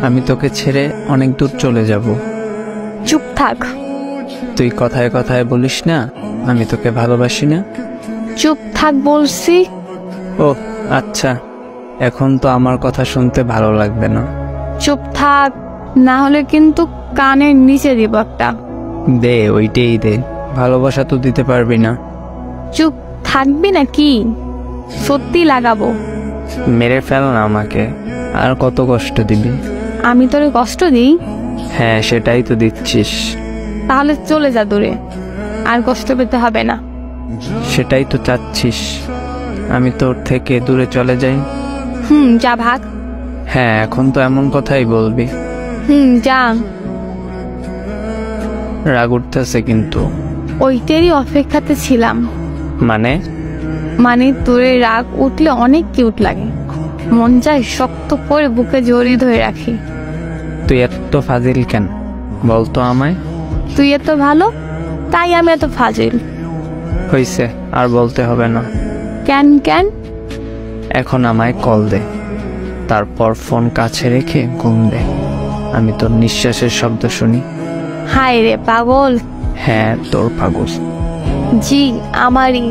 আমি তোকে ছেড়ে অনেক দূর চলে যাব। চুপ থাক। তুই কথায় কথায় বলিস না আমি তোকে ভালোবাসি না। চুপ থাক বলছি। ও আচ্ছা, এখন তো আমার কথা শুনতে ভালো লাগবে না। চুপ থাক, না হলে কিন্তু কানের নিচে দিব একটা। দে, ওইটাই দে। ভালোবাসা তো দিতে পারবি না। চুপ থাকবি না কি? সত্যি লাগাবো। মেরে ফেল না আমাকে, আর কত কষ্ট দিবি? আমি তোরে কষ্ট দিই? হ্যাঁ, সেটাই তো দিচ্ছিস। তাহলে চলে যা দূরে, আর কষ্ট পেতে হবে না। সেটাই তো চাচ্ছিস, আমি তোর থেকে দূরে চলে যাই। যা ভাগ। হ্যাঁ, এখন তো এমন কথাই বলবি? যা। রাগ উঠতেছে কিন্তু। ওইটারই অপেক্ষাতে ছিলাম। মানে তোরে রাগ উঠলে অনেক কিউট লাগে, মন চায় শক্ত করে বুকে জড়িয়ে ধরে রাখি। তুই এত ফাজিল কেন বলতো আমায়? তুই এত ভালো তাই আমি এত ফাজিল। হইছে, আর বলতে হবে না। কেন কেন? এখন আমায় কল দে, তারপর ফোন কাছে রেখে ঘুম দে। আমি তোর নিঃশ্বাসের শব্দ শুনি। হায় রে পাগল। হ্যাঁ, তোর পাগল। জি, আমারই।